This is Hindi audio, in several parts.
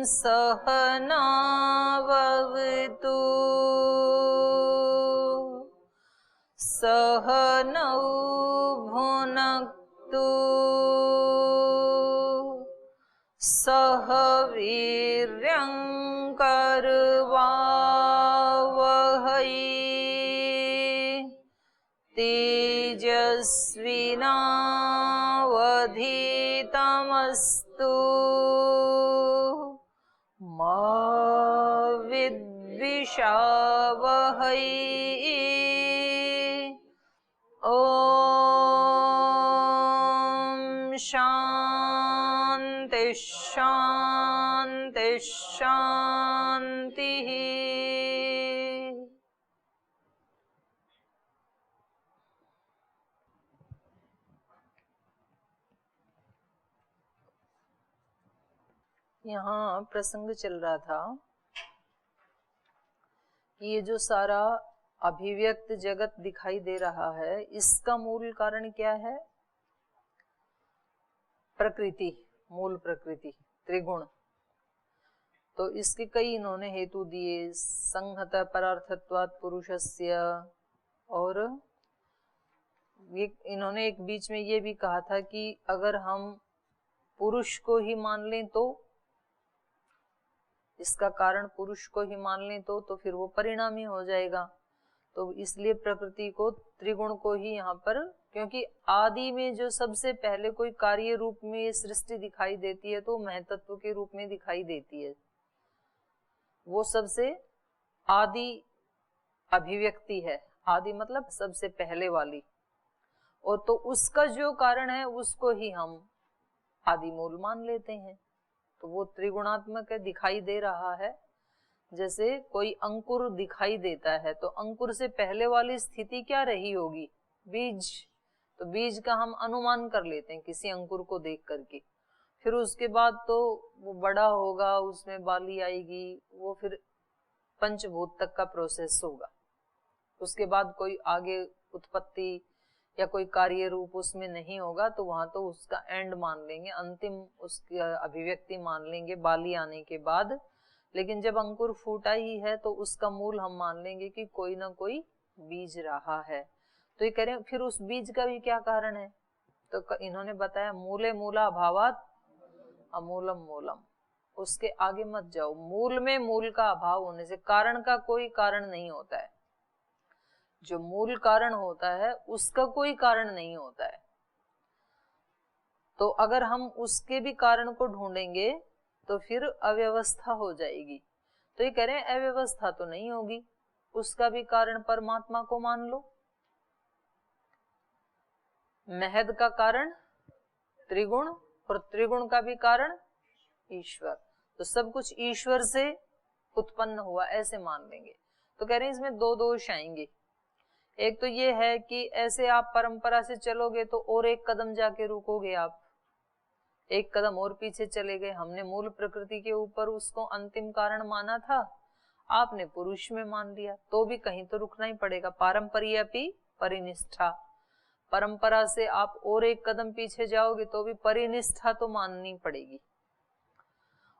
सहनाववतु सहनौ भुनक्तु सह वीर्यं करवावहै तेजस्विनावधीतमस्तु मा विद्विषावहै। ॐ शान्ति शान्ति शान्तिः। यहाँ प्रसंग चल रहा था कि ये जो सारा अभिव्यक्त जगत दिखाई दे रहा है, इसका मूल कारण क्या है? प्रकृति, मूल प्रकृति, त्रिगुण। तो इसके कई इन्होंने हेतु दिए, संहत परार्थत्वात् पुरुषस्य, और इन्होंने एक बीच में ये भी कहा था कि अगर हम पुरुष को ही मान लें तो, इसका कारण पुरुष को ही मान लें तो फिर वो परिणामी हो जाएगा। तो इसलिए प्रकृति को, त्रिगुण को ही यहाँ पर, क्योंकि आदि में जो सबसे पहले कोई कार्य रूप में सृष्टि दिखाई देती है तो महतत्व के रूप में दिखाई देती है, वो सबसे आदि अभिव्यक्ति है। आदि मतलब सबसे पहले वाली, और तो उसका जो कारण है उसको ही हम आदि मूल मान लेते हैं। तो वो त्रिगुणात्मक है, दिखाई दे रहा है। जैसे कोई अंकुर दिखाई देता है तो अंकुर से पहले वाली स्थिति क्या रही होगी? बीज। तो बीज का हम अनुमान कर लेते हैं किसी अंकुर को देख करके। फिर उसके बाद तो वो बड़ा होगा, उसमें बाली आएगी, वो फिर पंचभूत तक का प्रोसेस होगा। उसके बाद कोई आगे उत्पत्ति या कोई कार्य रूप उसमें नहीं होगा, तो वहां तो उसका एंड मान लेंगे, अंतिम उसकी अभिव्यक्ति मान लेंगे बाली आने के बाद। लेकिन जब अंकुर फूटा ही है तो उसका मूल हम मान लेंगे कि कोई ना कोई बीज रहा है। तो ये कह रहे हैं फिर उस बीज का भी क्या कारण है? तो इन्होंने बताया मूले मूला अभावात अमूलम मूलम। उसके आगे मत जाओ, मूल में मूल का अभाव होने से कारण का कोई कारण नहीं होता है। जो मूल कारण होता है उसका कोई कारण नहीं होता है। तो अगर हम उसके भी कारण को ढूंढेंगे तो फिर अव्यवस्था हो जाएगी। तो ये कह रहे हैं अव्यवस्था तो नहीं होगी, उसका भी कारण परमात्मा को मान लो। महद का कारण त्रिगुण, और त्रिगुण का भी कारण ईश्वर। तो सब कुछ ईश्वर से उत्पन्न हुआ, ऐसे मान लेंगे। तो कह रहे हैं इसमें दो दोष आएंगे। एक तो ये है कि ऐसे आप परंपरा से चलोगे तो और एक कदम जाके रुकोगे, आप एक कदम और पीछे चले गए। हमने मूल प्रकृति के ऊपर उसको अंतिम कारण माना था, आपने पुरुष में मान लिया, तो भी कहीं तो रुकना ही पड़ेगा। पारंपरियपि परिनिष्ठा, परंपरा से आप और एक कदम पीछे जाओगे तो भी परिनिष्ठा तो माननी पड़ेगी।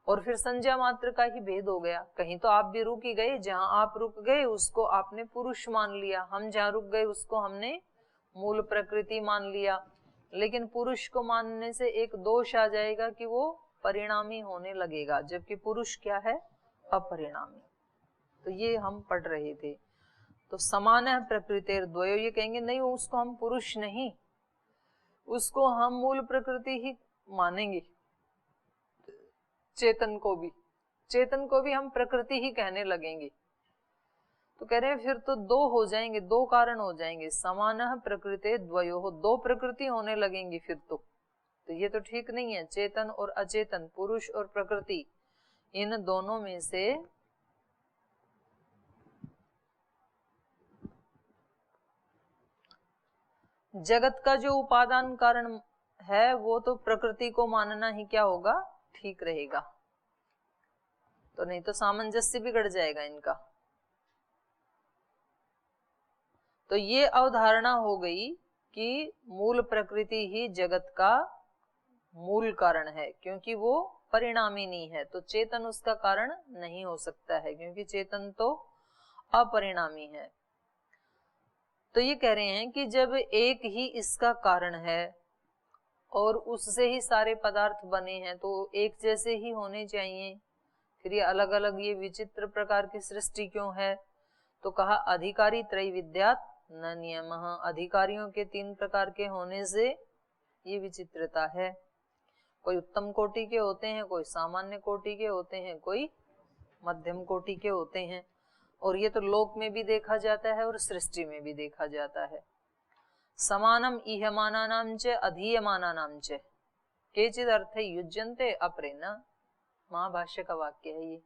और फिर संज्ञा मात्र का ही भेद हो गया। कहीं तो आप भी रुक ही गए, जहां आप रुक गए उसको आपने पुरुष मान लिया, हम जहां रुक गए उसको हमने मूल प्रकृति मान लिया। लेकिन पुरुष को मानने से एक दोष आ जाएगा कि वो परिणामी होने लगेगा, जबकि पुरुष क्या है? अपरिणामी। तो ये हम पढ़ रहे थे। तो समान है प्रकृतिर द्वयो, ये कहेंगे नहीं उसको हम पुरुष नहीं, उसको हम मूल प्रकृति ही मानेंगे। चेतन को भी हम प्रकृति ही कहने लगेंगे। तो कह रहे हैं फिर तो दो हो जाएंगे, दो कारण हो जाएंगे। समानः प्रकृते द्वयोः, दो प्रकृति होने लगेंगी फिर तो ये तो ठीक नहीं है। चेतन और अचेतन, पुरुष और प्रकृति, इन दोनों में से जगत का जो उपादान कारण है वो तो प्रकृति को मानना ही क्या होगा? ठीक रहेगा। तो नहीं तो सामंजस्य बिगड़ जाएगा इनका। तो ये अवधारणा हो गई कि मूल प्रकृति ही जगत का मूल कारण है, क्योंकि वो परिणामी नहीं है, तो चेतन उसका कारण नहीं हो सकता है, क्योंकि चेतन तो अपरिणामी है। तो ये कह रहे हैं कि जब एक ही इसका कारण है और उससे ही सारे पदार्थ बने हैं, तो एक जैसे ही होने चाहिए, फिर ये अलग अलग ये विचित्र प्रकार की सृष्टि क्यों है? तो कहा अधिकारी त्रैविध्यात् न नियमः, अधिकारियों के 3 प्रकार के होने से ये विचित्रता है। कोई उत्तम कोटि के होते हैं, कोई सामान्य कोटि के होते हैं, कोई मध्यम कोटि के होते हैं, और ये तो लोक में भी देखा जाता है और सृष्टि में भी देखा जाता है। समानम ईहमानानां च अधीयमानानां च केचिद् अर्थे युज्यन्ते अपरे न, महाभाष्य का वाक्य है ये।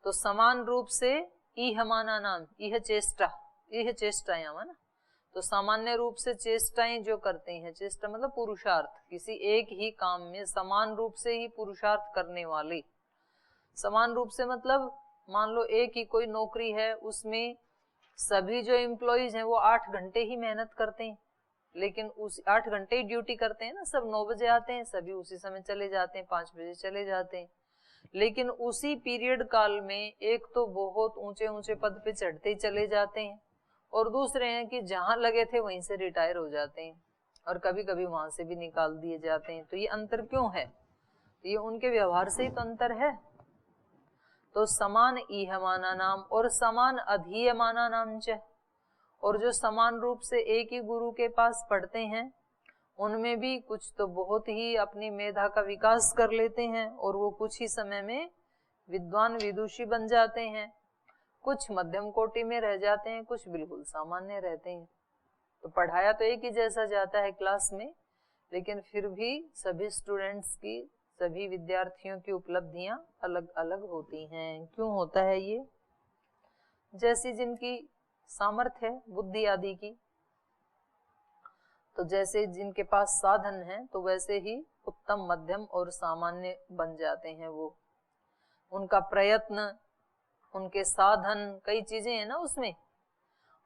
तो समान रूप से ईहमानानां, यह चेष्टायां है ना, तो सामान्य रूप से चेष्टाएं जो करते हैं, चेष्टा मतलब पुरुषार्थ, किसी एक ही काम में समान रूप से ही पुरुषार्थ करने वाले। समान रूप से मतलब मान लो एक ही कोई नौकरी है, उसमें सभी जो एम्प्लॉइज हैं वो 8 घंटे ही मेहनत करते हैं, लेकिन उस 8 घंटे ही ड्यूटी करते हैं ना, सब 9 बजे आते हैं, सभी उसी समय चले जाते हैं, 5 बजे चले जाते हैं, लेकिन उसी पीरियड काल में एक तो बहुत ऊंचे ऊंचे पद पे चढ़ते ही चले जाते हैं, और दूसरे हैं कि जहां लगे थे वहीं से रिटायर हो जाते हैं, और कभी कभी वहां से भी निकाल दिए जाते हैं। तो ये अंतर क्यों है? तो ये उनके व्यवहार से ही तो अंतर है। तो समान ईहमाना नाम और समान अधीयमाना नाम च, और जो समान रूप से एक ही गुरु के पास पढ़ते हैं, उनमें भी कुछ तो बहुत ही अपनी मेधा का विकास कर लेते हैं और वो कुछ ही समय में विद्वान विदुषी बन जाते हैं, कुछ मध्यम कोटि में रह जाते हैं, कुछ बिल्कुल सामान्य रहते हैं। तो पढ़ाया तो एक ही जैसा जाता है क्लास में, लेकिन फिर भी सभी स्टूडेंट्स की, सभी विद्यार्थियों की उपलब्धियां अलग अलग होती हैं। क्यों होता है ये? जैसी जिनकी सामर्थ्य है बुद्धि आदि की, तो जैसे जिनके पास साधन है तो वैसे ही उत्तम मध्यम और सामान्य बन जाते हैं वो। उनका प्रयत्न, उनके साधन, कई चीजें हैं ना उसमें।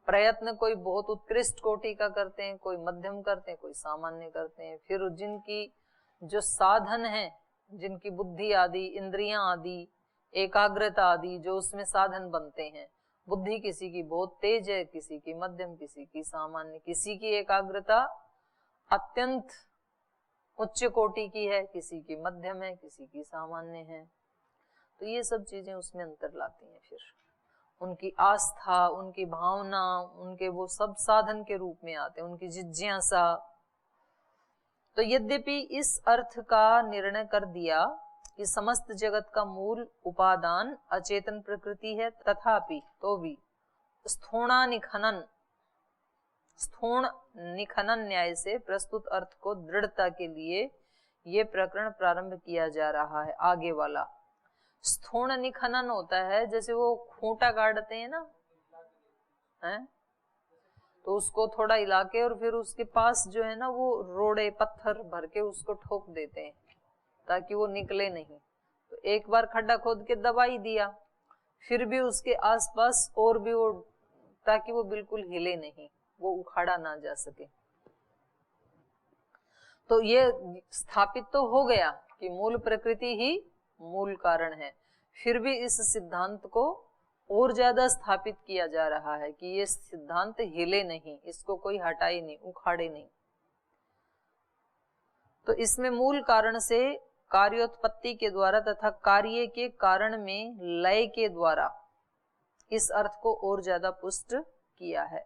प्रयत्न कोई बहुत उत्कृष्ट कोटि का करते हैं, कोई मध्यम करते हैं, कोई सामान्य करते हैं। फिर जिनकी जो साधन है, जिनकी बुद्धि आदि, इंद्रियां आदि, एकाग्रता आदि जो उसमें साधन बनते हैं, बुद्धि किसी की बहुत तेज है, किसी की मध्यम, किसी की सामान्य, किसी की एकाग्रता अत्यंत उच्च कोटि की है, किसी की मध्यम है, किसी की सामान्य है। तो ये सब चीजें उसमें अंतर लाती हैं। फिर उनकी आस्था, उनकी भावना, उनके वो सब साधन के रूप में आते हैं, उनकी जिज्ञासा। तो यद्यपि इस अर्थ का निर्णय कर दिया कि समस्त जगत का मूल उपादान अचेतन प्रकृति है, तथापि तो भी स्थूण निखनन न्याय से प्रस्तुत अर्थ को दृढ़ता के लिए ये प्रकरण प्रारंभ किया जा रहा है। आगे वाला स्थूण निखनन होता है, जैसे वो खूंटा गाड़ते हैं ना, है? तो उसको थोड़ा हिला के और फिर उसके पास जो है ना वो रोड़े पत्थर भर के उसको ठोक देते हैं ताकि वो निकले नहीं। तो एक बार खड्डा खोद के दबा ही दिया, फिर भी उसके आसपास और भी वो, ताकि वो बिल्कुल हिले नहीं, वो उखाड़ा ना जा सके। तो ये स्थापित तो हो गया कि मूल प्रकृति ही मूल कारण है, फिर भी इस सिद्धांत को और ज्यादा स्थापित किया जा रहा है कि ये सिद्धांत हिले नहीं, इसको कोई हटाए नहीं, उखाड़े नहीं। तो इसमें मूल कारण से कार्योत्पत्ति के द्वारा तथा कार्य के कारण में लय के द्वारा इस अर्थ को और ज्यादा पुष्ट किया है।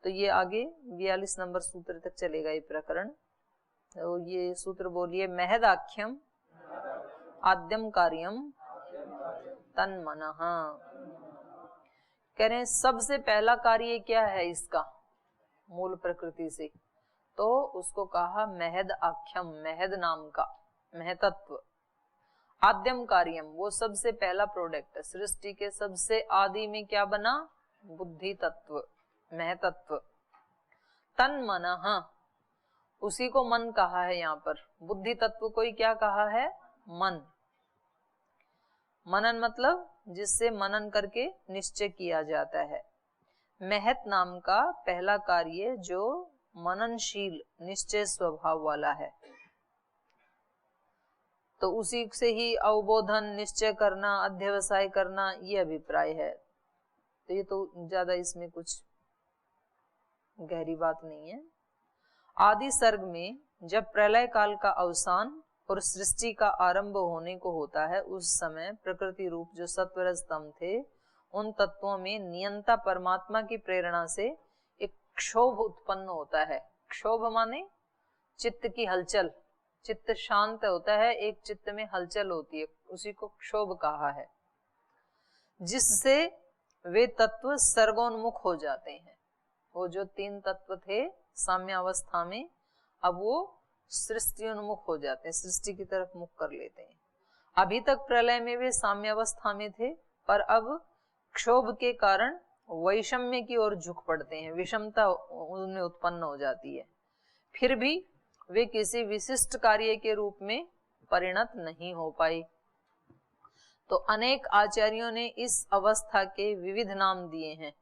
तो ये आगे 42 नंबर सूत्र तक चलेगा ये प्रकरण। तो ये सूत्र बोलिए, महदाख्यम आद्यम कार्यम तन्मनः। कह रहे हैं सबसे पहला कार्य क्या है इसका मूल प्रकृति से, तो उसको कहा महद आख्यम, महद नाम का महतत्व। आद्यम कार्यम, वो सबसे पहला प्रोडक्ट है सृष्टि के, सबसे आदि में क्या बना? बुद्धि तत्व, महतत्व। तन्मनः, उसी को मन कहा है यहाँ पर। बुद्धि तत्व को ही क्या कहा है? मन। मनन मतलब जिससे मनन करके निश्चय किया जाता है। महत नाम का पहला कार्य जो मननशील निश्चय स्वभाव वाला है। तो उसी से ही अवबोधन, निश्चय करना, अध्यवसाय करना, ये अभिप्राय है। तो ये तो ज्यादा इसमें कुछ गहरी बात नहीं है। आदि सर्ग में जब प्रलय काल का अवसान और सृष्टि का आरंभ होने को होता है, उस समय प्रकृति रूप जो सत्वरज तम थे, उन तत्वों में नियंता परमात्मा की प्रेरणा से एक क्षोभ उत्पन्न होता है। क्षोभ माने चित्त की हलचल, चित्त शांत होता है, एक चित्त में हलचल होती है, उसी को क्षोभ कहा है, जिससे वे तत्व सर्गोन्मुख हो जाते हैं। वो जो तीन तत्व थे साम्य अवस्था में, अब वो सृष्टि उन्मुख हो जाते हैं, सृष्टि की तरफ मुख कर लेते हैं। अभी तक प्रलय में वे साम्य अवस्था में थे, पर अब क्षोभ के कारण वैषम्य की ओर झुक पड़ते हैं, विषमता उनमें उत्पन्न हो जाती है। फिर भी वे किसी विशिष्ट कार्य के रूप में परिणत नहीं हो पाई। तो अनेक आचार्यों ने इस अवस्था के विविध नाम दिए हैं।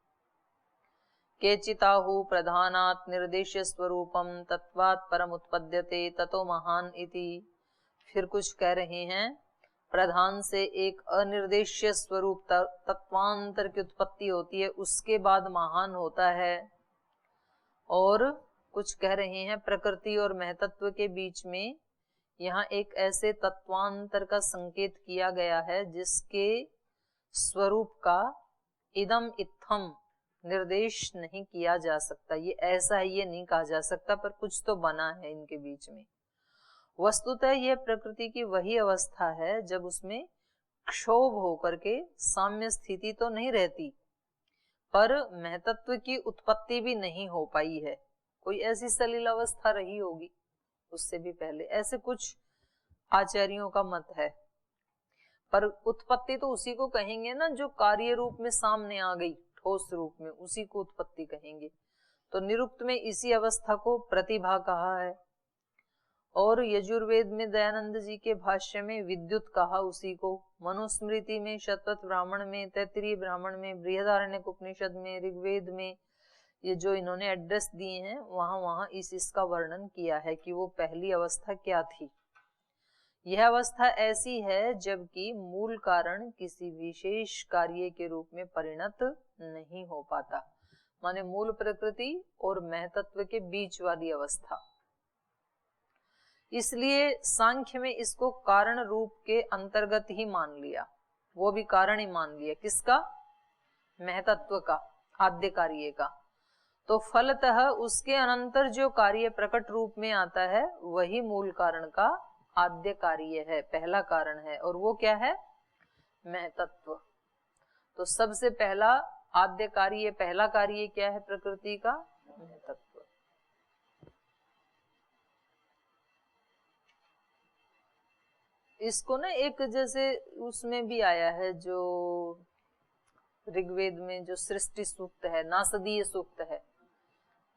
केचिताहु प्रधानात् निर्देश्य स्वरूपम तत्वात् परम उत्पद्यते ततो महान इति। फिर कुछ कह रहे हैं प्रधान से एक अनिर्देश्य स्वरूप तत्वांतर की उत्पत्ति होती है, उसके बाद महान होता है। और कुछ कह रहे हैं प्रकृति और महतत्व के बीच में यहाँ एक ऐसे तत्वांतर का संकेत किया गया है जिसके स्वरूप का इदम इत्थम निर्देश नहीं किया जा सकता। ये ऐसा है ये नहीं कहा जा सकता, पर कुछ तो बना है इनके बीच में। वस्तुतः यह प्रकृति की वही अवस्था है जब उसमें क्षोभ होकर के साम्य स्थिति तो नहीं रहती, पर महतत्व की उत्पत्ति भी नहीं हो पाई है। कोई ऐसी सलील अवस्था रही होगी उससे भी पहले, ऐसे कुछ आचार्यों का मत है। पर उत्पत्ति तो उसी को कहेंगे ना जो कार्य रूप में सामने आ गई, ठोस रूप में, उसी को उत्पत्ति कहेंगे। तो निरुक्त में इसी अवस्था को प्रतिभा कहा है, और यजुर्वेद में दयानंद जी के भाष्य में विद्युत कहा उसी को। मनुस्मृति में, शतपथ ब्राह्मण में, तैत्तिरीय ब्राह्मण में, बृहदारण्यक उपनिषद में, ऋग्वेद में, ये जो इन्होंने एड्रेस दिए हैं वहां इसका वर्णन किया है कि वो पहली अवस्था क्या थी। यह अवस्था ऐसी है जबकि मूल कारण किसी विशेष कार्य के रूप में परिणत नहीं हो पाता, माने मूल प्रकृति और महतत्व के बीच वाली अवस्था। इसलिए सांख्य में इसको कारण रूप के अंतर्गत ही मान लिया, वो भी कारण ही मान लिया। किसका? महतत्व का, आद्य कार्य का। तो फलतः उसके अनंतर जो कार्य प्रकट रूप में आता है वही मूल कारण का आद्य कार्य है, पहला कारण है। और वो क्या है? महतत्व। तो सबसे पहला आद्य कार्य, पहला कार्य क्या है प्रकृति का? महतत्व। इसको ना एक जैसे उसमें भी आया है जो ऋग्वेद में जो सृष्टि सूक्त है, नासदीय सूक्त है,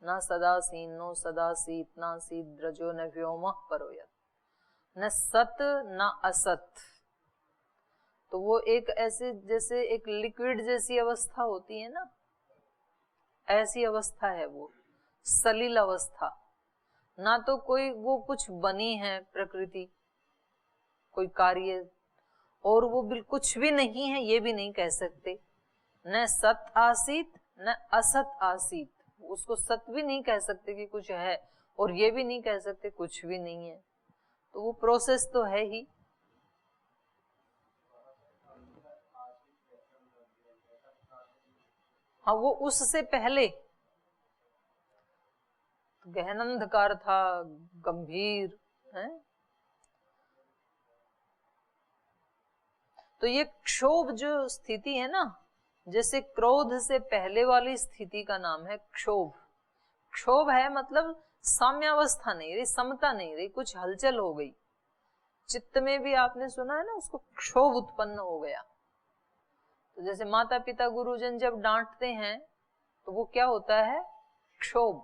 न सदा सीनो सदा सीत न सीद्रजो न व्योम परोयत न सत न असत। तो वो एक ऐसे जैसे एक लिक्विड जैसी अवस्था होती है ना, ऐसी अवस्था है वो, सलील अवस्था। ना तो कोई वो कुछ बनी है प्रकृति, कोई कार्य, और वो बिल्कुल कुछ भी नहीं है ये भी नहीं कह सकते। न सत आसीत न असत आसीत, उसको सत भी नहीं कह सकते कि कुछ है, और ये भी नहीं कह सकते कुछ भी नहीं है। तो वो प्रोसेस तो है ही। हाँ, वो उससे पहले गहन अंधकार था, गंभीर है। तो ये क्षोभ जो स्थिति है ना, जैसे क्रोध से पहले वाली स्थिति का नाम है क्षोभ। क्षोभ है मतलब साम्यावस्था नहीं रही, समता नहीं रही, कुछ हलचल हो गई चित्त में भी। आपने सुना है ना, उसको क्षोभ उत्पन्न हो गया। तो जैसे माता पिता गुरुजन जब डांटते हैं तो वो क्या होता है? क्षोभ।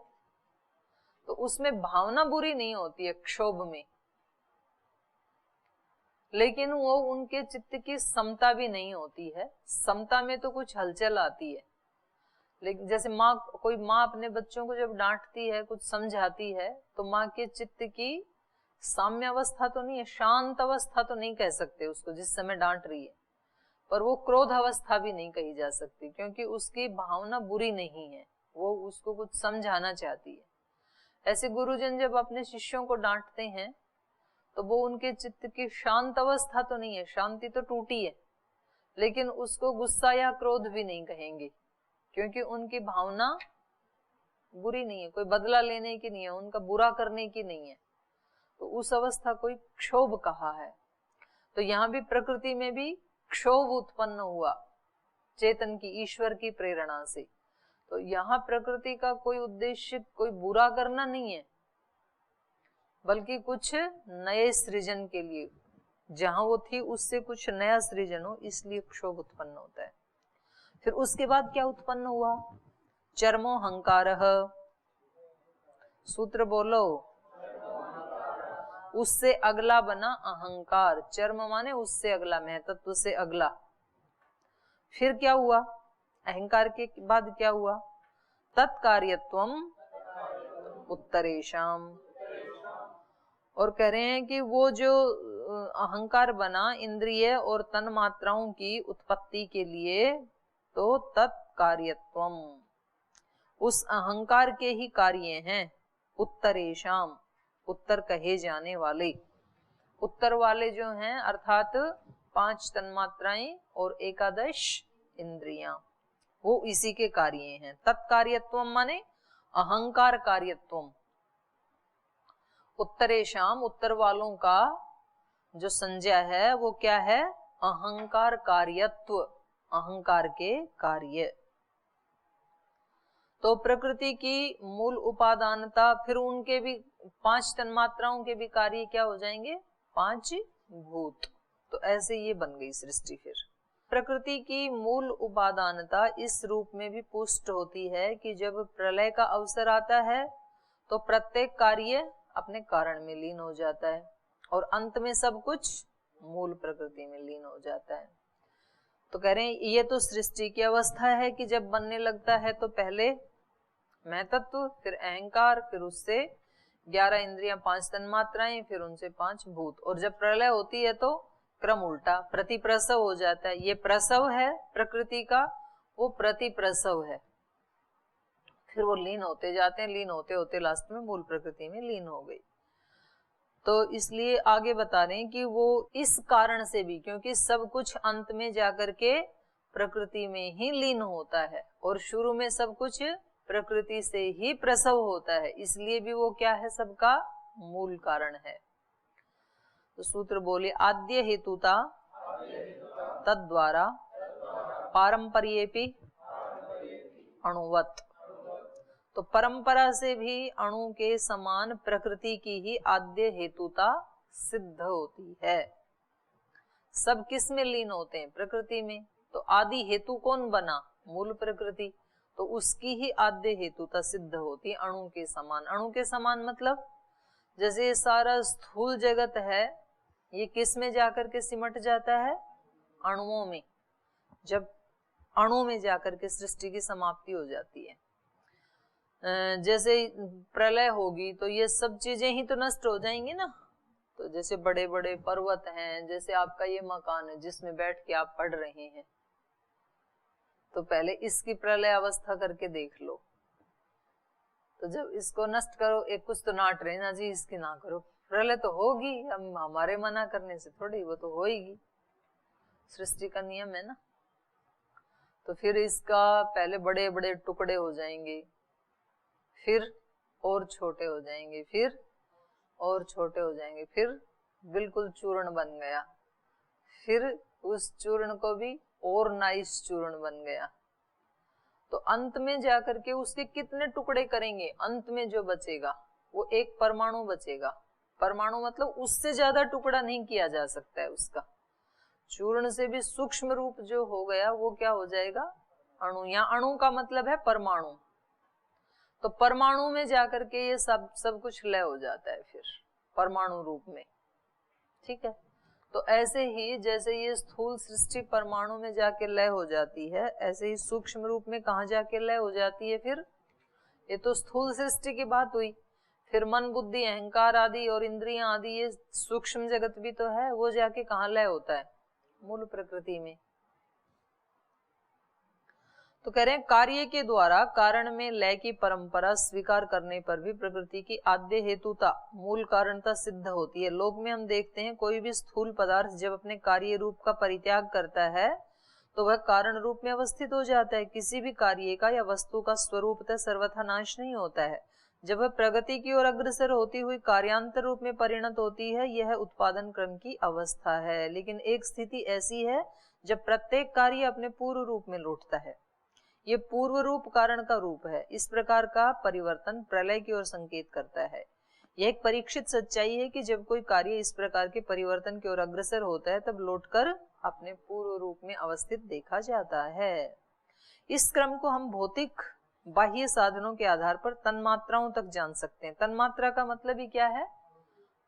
तो उसमें भावना बुरी नहीं होती है क्षोभ में, लेकिन वो उनके चित्त की समता भी नहीं होती है। समता में तो कुछ हलचल आती है, लेकिन जैसे कोई माँ अपने बच्चों को जब डांटती है, कुछ समझाती है, तो माँ के चित्त की साम्य अवस्था तो नहीं है, शांत अवस्था तो नहीं कह सकते उसको जिस समय डांट रही है, पर वो क्रोध अवस्था भी नहीं कही जा सकती, क्योंकि उसकी भावना बुरी नहीं है, वो उसको कुछ समझाना चाहती है। ऐसे गुरुजन जब अपने शिष्यों को डांटते हैं तो वो उनके चित्त की शांत अवस्था तो नहीं है, शांति तो टूटी है, लेकिन उसको गुस्सा या क्रोध भी नहीं कहेंगे, क्योंकि उनकी भावना बुरी नहीं है, कोई बदला लेने की नहीं है, उनका बुरा करने की नहीं है, तो उस अवस्था को क्षोभ कहा है। तो यहाँ भी प्रकृति में भी क्षोभ उत्पन्न हुआ चेतन की, ईश्वर की प्रेरणा से। तो यहाँ प्रकृति का कोई उद्देश्य कोई बुरा करना नहीं है, बल्कि कुछ नए सृजन के लिए, जहां वो थी उससे कुछ नया सृजन हो, इसलिए क्षोभ उत्पन्न होता है। फिर उसके बाद क्या उत्पन्न हुआ? चर्मो हंकारः, सूत्र बोलो। उससे अगला बना अहंकार। चर्म माने उससे अगला, महतत्व से अगला। फिर क्या हुआ? अहंकार के बाद क्या हुआ? तत्कार्यत्वम उत्तरेशम। और कह रहे हैं कि वो जो अहंकार बना इंद्रिय और तन मात्राओं की उत्पत्ति के लिए, तो तत्कार्यत्वम, उस अहंकार के ही कार्य हैं। उत्तरेशम, उत्तर कहे जाने वाले, उत्तर वाले जो हैं अर्थात 5 तन्मात्राएं और 11 इंद्रियां, वो इसी के कार्य हैं। तत्कार्यत्वम माने अहंकार कार्यत्वम। उत्तरेशम, उत्तर वालों का जो संज्ञा है वो क्या है? अहंकार कार्यत्व, अहंकार के कार्य। तो प्रकृति की मूल उपादानता, फिर उनके भी 5 तन्मात्राओं के भी कार्य क्या हो जाएंगे? 5 भूत। तो ऐसे ये बन गई सृष्टि। फिर प्रकृति की मूल उपादानता इस रूप में भी पुष्ट होती है कि जब प्रलय का अवसर आता है तो प्रत्येक कार्य अपने कारण में लीन हो जाता है, और अंत में सब कुछ मूल प्रकृति में लीन हो जाता है। तो कह रहे हैं ये तो सृष्टि की अवस्था है कि जब बनने लगता है तो पहले मैं तत्व, फिर अहंकार, फिर उससे 11 इंद्रियां, 5 तन्मात्राएं, फिर उनसे 5 भूत। और जब प्रलय होती है तो क्रम उल्टा, प्रतिप्रसव हो जाता है। ये प्रसव है प्रकृति का, वो प्रतिप्रसव है। फिर वो लीन होते जाते हैं, लीन होते होते लास्ट में मूल प्रकृति में लीन हो गई। तो इसलिए आगे बता रहे हैं कि वो इस कारण से भी, क्योंकि सब कुछ अंत में जाकर के प्रकृति में ही लीन होता है, और शुरू में सब कुछ प्रकृति से ही प्रसव होता है, इसलिए भी वो क्या है? सबका मूल कारण है। तो सूत्र बोले आद्य हेतुता तद्वारा पारंपर्येपि अणुवत। तो परंपरा से भी अणु के समान प्रकृति की ही आद्य हेतुता सिद्ध होती है। सब किस में लीन होते हैं? प्रकृति में। तो आदि हेतु कौन बना? मूल प्रकृति। तो उसकी ही आद्य हेतुता सिद्ध होती है अणु के समान। अणु के समान मतलब जैसे ये सारा स्थूल जगत है, ये किस में जाकर के सिमट जाता है? अणुओं में। जब अणु में जाकर के सृष्टि की समाप्ति हो जाती है, जैसे प्रलय होगी तो ये सब चीजें ही तो नष्ट हो जाएंगी ना। तो जैसे बड़े बड़े पर्वत हैं, जैसे आपका ये मकान है जिसमें बैठ के आप पढ़ रहे हैं, तो पहले इसकी प्रलय अवस्था करके देख लो। तो जब इसको नष्ट करो, एक कुछ तो नाट रहे ना जी, इसकी ना करो, प्रलय तो होगी, हम हमारे मना करने से थोड़ी, वो तो होगी, सृष्टि का नियम है ना। तो फिर इसका पहले बड़े बड़े टुकड़े हो जाएंगे, फिर और छोटे हो जाएंगे, फिर और छोटे हो जाएंगे, फिर बिल्कुल चूर्ण बन गया, फिर उस चूर्ण को भी और नाइस चूर्ण बन गया। तो अंत में जाकर के उसके कितने टुकड़े करेंगे? अंत में जो बचेगा वो एक परमाणु बचेगा। परमाणु मतलब उससे ज्यादा टुकड़ा नहीं किया जा सकता है उसका। चूर्ण से भी सूक्ष्म रूप जो हो गया वो क्या हो जाएगा? अणु। या अणु का मतलब है परमाणु। तो परमाणु में जाकर के ये सब कुछ लय हो जाता है फिर परमाणु रूप में। ठीक है। तो ऐसे ही जैसे ये स्थूल सृष्टि परमाणु में जाके लय हो जाती है, ऐसे ही सूक्ष्म रूप में कहाँ जाके लय हो जाती है? फिर ये तो स्थूल सृष्टि की बात हुई। फिर मन बुद्धि अहंकार आदि और इंद्रियां आदि ये सूक्ष्म जगत भी तो है, वो जाके कहाँ लय होता है? मूल प्रकृति में। तो कह रहे हैं कार्य के द्वारा कारण में लय की परंपरा स्वीकार करने पर भी प्रकृति की आद्य हेतुता मूल कारणता सिद्ध होती है। लोक में हम देखते हैं कोई भी स्थूल पदार्थ जब अपने कार्य रूप का परित्याग करता है तो वह कारण रूप में अवस्थित हो जाता है। किसी भी कार्य का या वस्तु का स्वरूपतः सर्वथा नाश नहीं होता है। जब वह प्रगति की ओर अग्रसर होती हुई कार्यांतर रूप में परिणत होती है, यह उत्पादन क्रम की अवस्था है। लेकिन एक स्थिति ऐसी है जब प्रत्येक कार्य अपने पूर्व रूप में लौटता है। ये पूर्व रूप कारण का रूप है। इस प्रकार का परिवर्तन प्रलय की ओर संकेत करता है। यह एक परीक्षित सच्चाई है कि जब कोई कार्य इस प्रकार के परिवर्तन की ओर अग्रसर होता है तब लौटकर अपने पूर्व रूप में अवस्थित देखा जाता है। इस क्रम को हम भौतिक बाह्य साधनों के आधार पर तन्मात्राओं तक जान सकते हैं। तन्मात्रा का मतलब ही क्या है?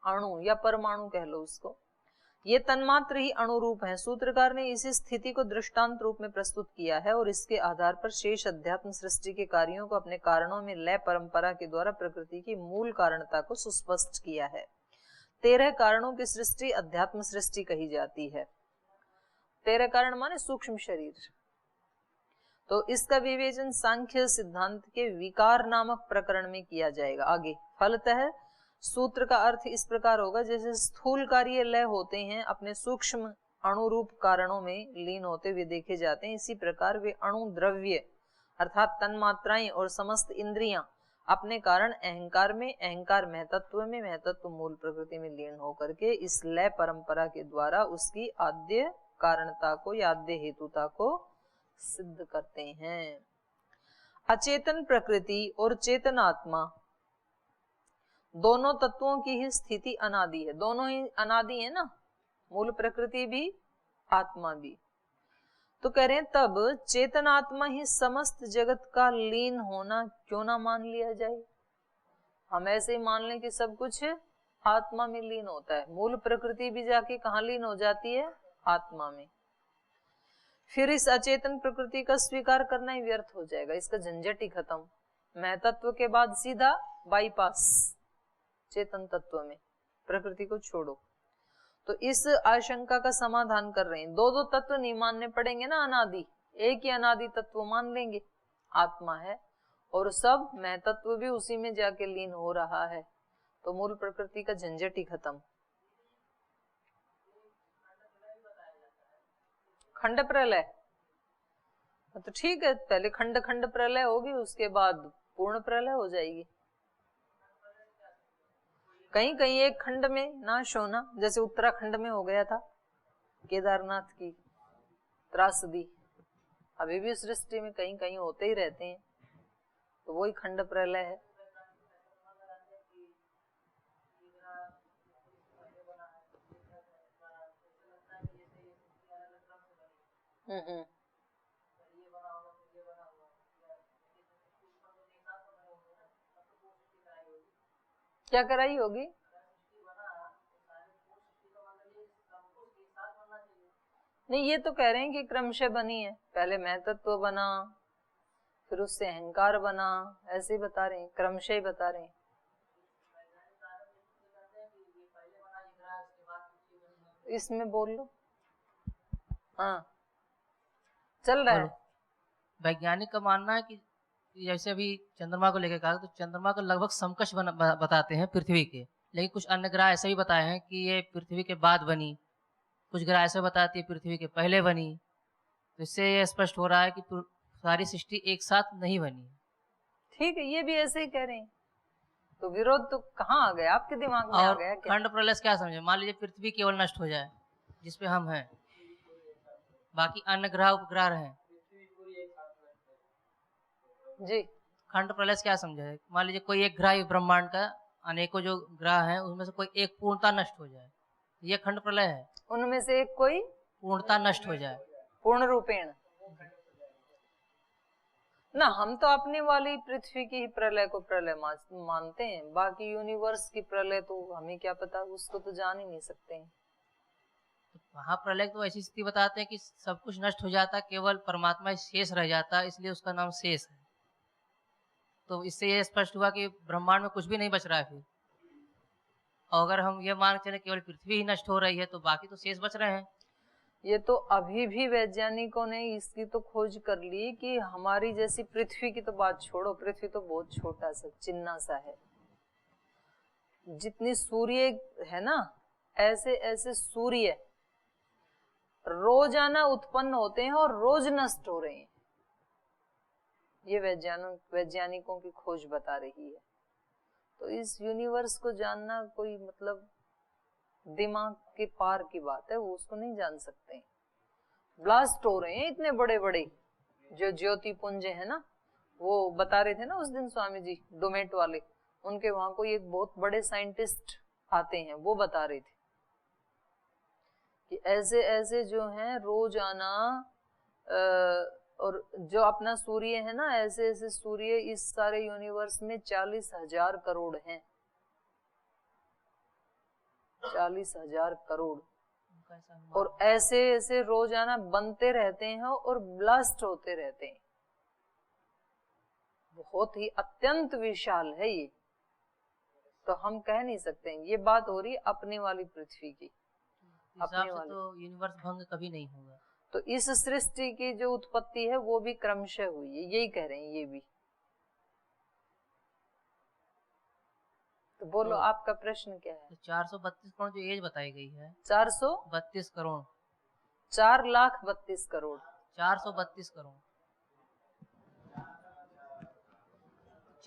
अणु या परमाणु कह लो उसको। ये तन्मात्र ही अणुरूप है। सूत्रकार ने इसी स्थिति को दृष्टांत रूप में प्रस्तुत किया है और इसके आधार पर शेष अध्यात्म सृष्टि के कार्यों को अपने कारणों में लय परंपरा के द्वारा प्रकृति की मूल कारणता को सुस्पष्ट किया है। 13 कारणों की सृष्टि अध्यात्म सृष्टि कही जाती है। 13 कारण माने सूक्ष्म शरीर। तो इसका विवेचन सांख्य सिद्धांत के विकार नामक प्रकरण में किया जाएगा आगे। फलतः सूत्र का अर्थ इस प्रकार होगा, जैसे स्थूल कार्य लय होते हैं अपने सूक्ष्म अणुरूप कारणों में लीन होते हुए देखे जाते हैं, इसी प्रकार वे अणु द्रव्य अर्थात तन्मात्राएं और समस्त इंद्रियां अपने कारण अहंकार में, अहंकार महतत्व में, महतत्व मूल प्रकृति में लीन होकर के इस लय परंपरा के द्वारा उसकी आद्य कारणता को या आद्य हेतुता को सिद्ध करते हैं। अचेतन प्रकृति और चेतन आत्मा दोनों तत्वों की ही स्थिति अनादि है। दोनों ही अनादि है ना, मूल प्रकृति भी आत्मा भी। तो कह रहे हैं तब चेतन आत्मा ही समस्त जगत का लीन होना क्यों ना मान लिया जाए। हम ऐसे ही मान लें कि सब कुछ आत्मा में लीन होता है। मूल प्रकृति भी जाके कहाँ लीन हो जाती है? आत्मा में। फिर इस अचेतन प्रकृति का स्वीकार करना ही व्यर्थ हो जाएगा, इसका झंझट ही खत्म। महतत्व के बाद सीधा बाईपास चेतन तत्व में, प्रकृति को छोड़ो। तो इस आशंका का समाधान कर रहे हैं। दो तत्व नहीं मानने पड़ेंगे ना अनादि, एक ही अनादि तत्व मान लेंगे, आत्मा है और सब महतत्व भी उसी में जाके लीन हो रहा है। तो मूल प्रकृति का झंझट ही खत्म। खंड प्रलय तो ठीक है, पहले खंड खंड प्रलय होगी, उसके बाद पूर्ण प्रलय हो जाएगी। कहीं कहीं एक खंड में नाश होना, जैसे उत्तराखंड में हो गया था केदारनाथ की त्रासदी। अभी भी सृष्टि में कहीं कहीं होते ही रहते हैं, तो वही खंड प्रलय है। क्या कराई होगी? नहीं, ये तो कह रहे हैं कि क्रमशः बनी है। पहले महतत्व बना, फिर उससे अहंकार बना, ऐसे ही बता रहे हैं, क्रमशः ही बता रहे हैं। इसमें बोल लो। हाँ, चल रहा है। वैज्ञानिक का मानना है कि जैसे अभी चंद्रमा को लेकर कहा, तो चंद्रमा को लगभग समकक्ष बताते हैं पृथ्वी के, लेकिन कुछ अन्य ग्रह ऐसे भी बताए हैं कि ये पृथ्वी के बाद बनी, कुछ ग्रह ऐसे बताते हैं पृथ्वी के पहले बनी। तो इससे ये स्पष्ट हो रहा है कि सारी सृष्टि एक साथ नहीं बनी। ठीक है, ये भी ऐसे ही कह रहे हैं। तो विरोध तो कहाँ आ गया? आपके दिमाग में आ गया क्या? खंड प्रलय क्या समझे? मान लीजिए पृथ्वी केवल नष्ट हो जाए जिसपे हम हैं, बाकी अन्य ग्रह उपग्रह हैं जी। खंड प्रलय क्या समझे? मान लीजिए कोई एक ग्रह ब्रह्मांड का अनेकों जो ग्रह हैं उसमें से कोई एक पूर्णता नष्ट हो जाए, ये खंड प्रलय है। उनमें से एक कोई पूर्णता नष्ट हो जाए, पूर्ण रूपेण ना। हम तो अपने वाली पृथ्वी की ही प्रलय को प्रलय मानते हैं, बाकी यूनिवर्स की प्रलय तो हमें क्या पता, उसको तो जान ही नहीं सकते हैं। तो महाप्रलय तो ऐसी स्थिति बताते हैं कि सब कुछ नष्ट हो जाता, केवल परमात्मा शेष रह जाता, इसलिए उसका नाम शेष है। तो इससे ये स्पष्ट हुआ कि ब्रह्मांड में कुछ भी नहीं बच रहा है फिर। और अगर हम ये मान के चले केवल पृथ्वी ही नष्ट हो रही है तो बाकी तो शेष बच रहे हैं। ये तो अभी भी वैज्ञानिकों ने इसकी तो खोज कर ली कि हमारी जैसी पृथ्वी की तो बात छोड़ो, पृथ्वी तो बहुत छोटा सा चिन्ना सा है। जितनी सूर्य है ना, ऐसे ऐसे सूर्य रोजाना उत्पन्न होते हैं और रोज नष्ट हो रहे हैं। ये वैज्ञानिकों की खोज बता रही है। तो इस यूनिवर्स को जानना कोई मतलब दिमाग के पार की बात है, वो उसको नहीं जान सकते। ब्लास्ट हो रहे हैं इतने बड़े बड़े, जो ज्योति पुंज है ना, वो बता रहे थे ना उस दिन स्वामी जी डोमेट वाले, उनके वहां कोई एक बहुत बड़े साइंटिस्ट आते हैं, वो बता रहे थे कि ऐसे ऐसे जो हैं रोजाना और जो अपना सूर्य है ना, ऐसे ऐसे सूर्य इस सारे यूनिवर्स में 40,000 करोड़ हैं। 40,000 करोड़। और ऐसे ऐसे रोजाना बनते रहते हैं और ब्लास्ट होते रहते हैं। बहुत ही अत्यंत विशाल है ये, तो हम कह नहीं सकते। ये बात हो रही है अपने वाली पृथ्वी की, अपने वाली। तो यूनिवर्स भंग कभी नहीं होगा। तो इस सृष्टि की जो उत्पत्ति है वो भी क्रमशः हुई है, यही कह रहे हैं ये भी। तो बोलो आपका प्रश्न क्या है? तो 432 करोड़ जो एज बताई गई है, 432 करोड़, 4,32 करोड़, 432 करोड़,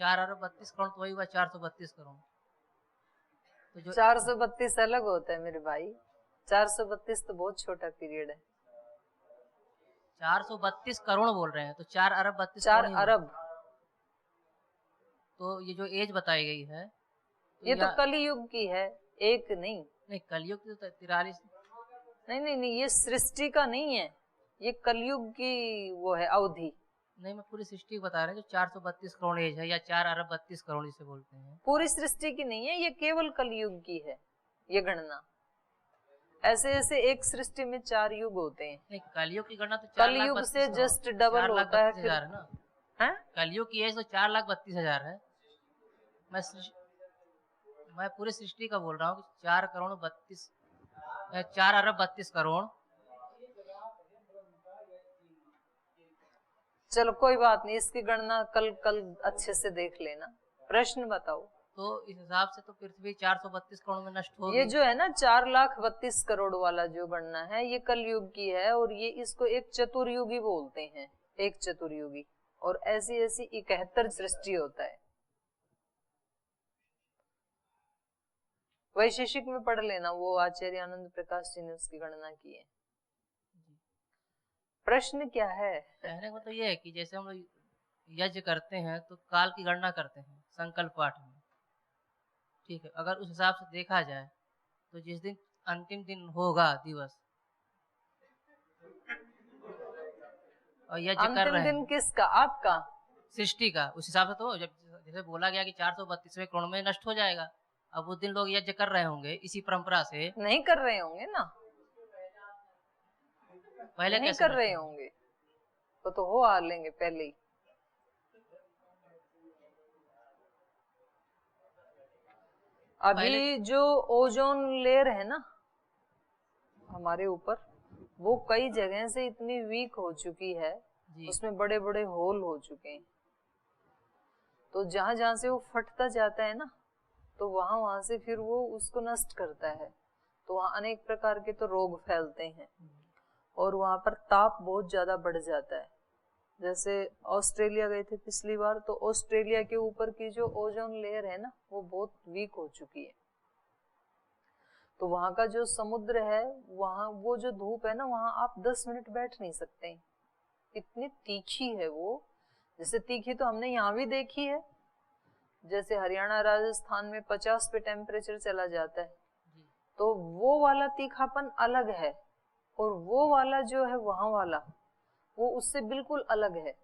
4 अरब 32 करोड़ तो वही हुआ 432 करोड़। तो जो 432 अलग होता है मेरे भाई, 432 तो बहुत छोटा पीरियड है। 432 करोड़ बोल रहे हैं तो 4 अरब 32 4 अरब। तो ये जो एज बताई गई है तो ये तो कलयुग की है, एक नहीं। नहीं, कलयुग की तो 43। नहीं, ये सृष्टि का नहीं है, ये कलयुग की वो है अवधि। नहीं, मैं पूरी सृष्टि बता रहे हैं जो 432 करोड़ एज है, या 4 अरब 32 करोड़ जिसे बोलते हैं। पूरी सृष्टि की नहीं है, ये केवल कलयुग की है ये गणना। ऐसे ऐसे एक सृष्टि में 4 युग होते हैं। नहीं, कलयुग की गणना तो कलयुग से जस्ट डबल होता है फिर ना। है? कलयुग की एज तो 4,32,000 है। मैं पूरी सृष्टि का बोल रहा हूँ कि 4 अरब 32 करोड़। चलो कोई बात नहीं, इसकी गणना कल अच्छे से देख लेना। प्रश्न बताओ। तो इस हिसाब से तो पृथ्वी 432 करोड़ में नष्ट होगी। ये जो है ना 4,32 करोड़ वाला जो गणना है ये कलयुग की है, और ये इसको एक चतुर्युगी बोलते हैं, एक चतुर्युगी। और ऐसी ऐसी 71 सृष्टि होता है। वैशेषिक में पढ़ लेना, वो आचार्य आनंद प्रकाश जी ने उसकी गणना की है। प्रश्न क्या है? कहने का मतलब ये है कि जैसे हम लोग यज्ञ करते हैं तो काल की गणना करते हैं संकल्प पाठ में, ठीक है। अगर उस हिसाब से देखा जाए तो जिस दिन अंतिम दिन होगा दिवस और यज्ञ कर रहे हैं, अंतिम दिन किसका? आपका? सृष्टि का। उस हिसाब से तो जब जैसे बोला गया कि 432वें करोड़ में नष्ट हो जाएगा, अब उस दिन लोग यज्ञ कर रहे होंगे इसी परंपरा से। नहीं कर रहे होंगे ना, पहले नहीं कैसे कर रहे होंगे, तो हो आ लेंगे पहले ही। अभी जो ओजोन लेयर है ना हमारे ऊपर, वो कई जगह से इतनी वीक हो चुकी है, उसमें बड़े बड़े होल हो चुके हैं। तो जहां जहां से वो फटता जाता है ना, तो वहां वहां से फिर वो उसको नष्ट करता है। तो वहां अनेक प्रकार के तो रोग फैलते हैं, और वहां पर ताप बहुत ज्यादा बढ़ जाता है। जैसे ऑस्ट्रेलिया गए थे पिछली बार, तो ऑस्ट्रेलिया के ऊपर की जो ओजोन लेयर है ना वो बहुत वीक हो चुकी है। तो वहां का जो समुद्र है, वहां वो जो धूप है ना, वहां आप 10 मिनट बैठ नहीं सकते, इतनी तीखी है वो। जैसे तीखी तो हमने यहाँ भी देखी है, जैसे हरियाणा राजस्थान में 50 पे टेम्परेचर चला जाता है, तो वो वाला तीखापन अलग है, और वो वाला जो है वहां वाला वो उससे बिल्कुल अलग है।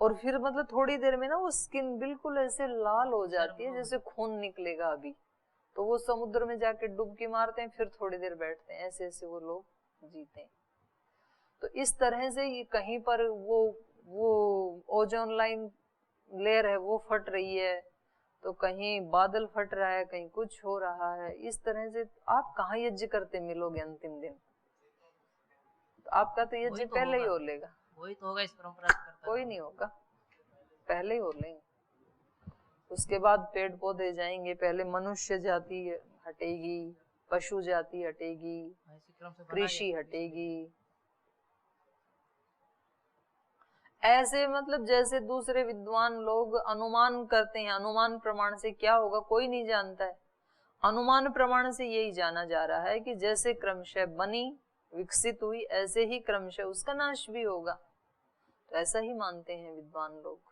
और फिर मतलब थोड़ी देर में ना वो स्किन बिल्कुल ऐसे लाल हो जाती है जैसे खून निकलेगा अभी। तो वो समुद्र में जाके डुबकी मारते हैं, फिर थोड़ी देर बैठते हैं, ऐसे ऐसे वो लोग जीते हैं। तो इस तरह से कहीं पर वो ओजोन लाइन लहर है वो फट रही है, तो कहीं बादल फट रहा है, कहीं कुछ हो रहा है, इस तरह से आप कहाँ यज्ञ करते मिलोगे अंतिम दिन? तो आपका तो यज्ञ पहले ही हो लेगा। वही तो होगा, इस परंपरा से करता कोई नहीं होगा, पहले ही हो लेंगे। उसके बाद पेड़ पौधे जाएंगे, पहले मनुष्य जाति हटेगी, पशु जाति हटेगी, इसी क्रम से कृषि हटेगी। ऐसे मतलब जैसे दूसरे विद्वान लोग अनुमान करते हैं, अनुमान प्रमाण से क्या होगा कोई नहीं जानता है। अनुमान प्रमाण से यही जाना जा रहा है कि जैसे क्रमशः बनी विकसित हुई, ऐसे ही क्रमशः उसका नाश भी होगा। तो ऐसा ही मानते हैं विद्वान लोग।